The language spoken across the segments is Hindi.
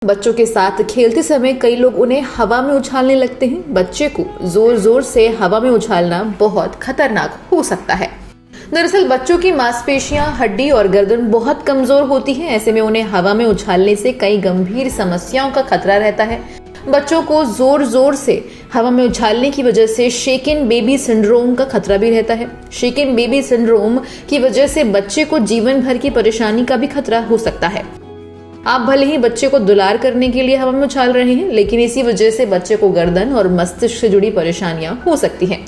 बच्चों के साथ खेलते समय कई लोग उन्हें हवा में उछालने लगते हैं। बच्चे को जोर जोर से हवा में उछालना बहुत खतरनाक हो सकता है। दरअसल बच्चों की मांसपेशियां, हड्डी और गर्दन बहुत कमजोर होती हैं। ऐसे में उन्हें हवा में उछालने से कई गंभीर समस्याओं का खतरा रहता है। बच्चों को जोर जोर से हवा में उछालने की वजह से शेकन बेबी सिंड्रोम का खतरा भी रहता है। शेकन बेबी सिंड्रोम की वजह से बच्चे को जीवन भर की परेशानी का भी खतरा हो सकता है। आप भले ही बच्चे को दुलार करने के लिए हवा में उछाल रहे हैं, लेकिन इसी वजह से बच्चे को गर्दन और मस्तिष्क से जुड़ी परेशानियां हो सकती हैं।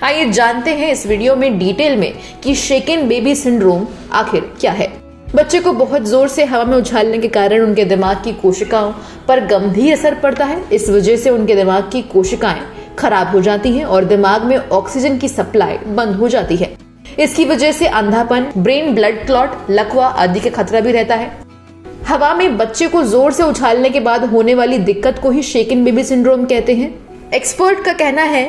आइए जानते हैं इस वीडियो में डिटेल में कि शेकन बेबी सिंड्रोम आखिर क्या है। बच्चे को बहुत जोर से हवा में उछालने के कारण उनके दिमाग की कोशिकाओं पर गंभीर असर पड़ता है। इस वजह से उनके दिमाग की कोशिकाएं खराब हो जाती हैं और दिमाग में ऑक्सीजन की सप्लाई बंद हो जाती है। इसकी वजह से अंधापन, ब्रेन ब्लड क्लॉट, लकवा आदि का खतरा भी रहता है। हवा में बच्चे को जोर से उछालने के बाद होने वाली दिक्कत को ही शेकन बेबी सिंड्रोम कहते हैं। एक्सपर्ट का कहना है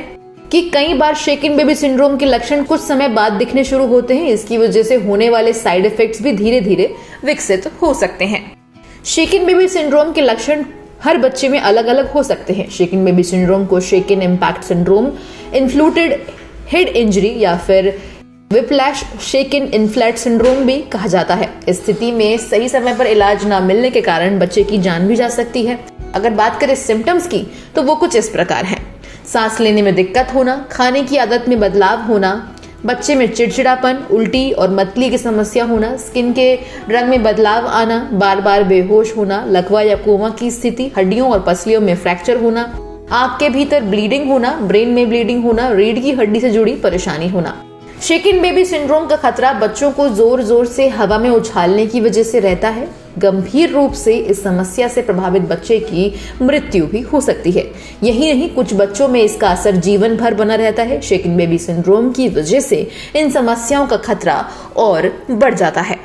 कि कई बार शेकन बेबी सिंड्रोम के लक्षण कुछ समय बाद दिखने शुरू होते हैं। इसकी वजह से होने वाले साइड इफेक्ट्स भी धीरे धीरे विकसित हो सकते हैं। शेकन बेबी सिंड्रोम के लक्षण हर बच्चे में अलग अलग हो सकते हैं। शेकन बेबी सिंड्रोम को शेकन इम्पैक्ट सिंड्रोम, इन्फ्लूटेड हेड इंजरी या फिर विप्लैश शेकन इन्फ्लैट सिंड्रोम भी कहा जाता है। इस स्थिति में सही समय पर इलाज न मिलने के कारण बच्चे की जान भी जा सकती है। अगर बात करें सिम्टम्स की तो वो कुछ इस प्रकार हैं। सांस लेने में दिक्कत होना, खाने की आदत में बदलाव होना, बच्चे में चिड़चिड़ापन, उल्टी और मतली की समस्या होना, स्किन के रंग में बदलाव आना, बार बार बेहोश होना, लकवा या कोमा की स्थिति, हड्डियों और पसलियों में फ्रैक्चर होना, आंख के भीतर ब्लीडिंग होना, ब्रेन में ब्लीडिंग होना, रीढ़ की हड्डी से जुड़ी परेशानी होना। शेकन बेबी सिंड्रोम का खतरा बच्चों को जोर जोर से हवा में उछालने की वजह से रहता है। गंभीर रूप से इस समस्या से प्रभावित बच्चे की मृत्यु भी हो सकती है। यही नहीं, कुछ बच्चों में इसका असर जीवन भर बना रहता है। शेकन बेबी सिंड्रोम की वजह से इन समस्याओं का खतरा और बढ़ जाता है,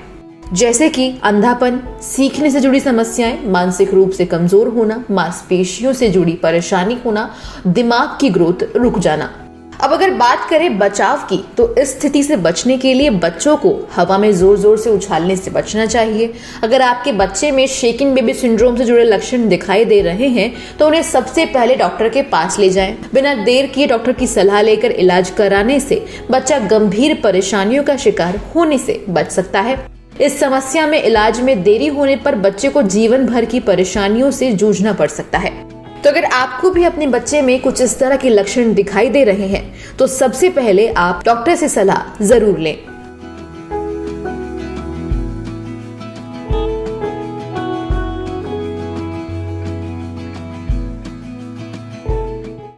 जैसे कि अंधापन, सीखने से जुड़ी समस्याएं, मानसिक रूप से कमजोर होना, मांसपेशियों से जुड़ी परेशानी होना, दिमाग की ग्रोथ रुक जाना। अब अगर बात करें बचाव की, तो इस स्थिति से बचने के लिए बच्चों को हवा में जोर जोर से उछालने से बचना चाहिए। अगर आपके बच्चे में शेकन बेबी सिंड्रोम से जुड़े लक्षण दिखाई दे रहे हैं तो उन्हें सबसे पहले डॉक्टर के पास ले जाएं। बिना देर किए डॉक्टर की सलाह लेकर इलाज कराने से बच्चा गंभीर परेशानियों का शिकार होने से बच सकता है। इस समस्या में इलाज में देरी होने पर बच्चे को जीवन भर की परेशानियों से जूझना पड़ सकता है। तो अगर आपको भी अपने बच्चे में कुछ इस तरह के लक्षण दिखाई दे रहे हैं तो सबसे पहले आप डॉक्टर से सलाह जरूर लें।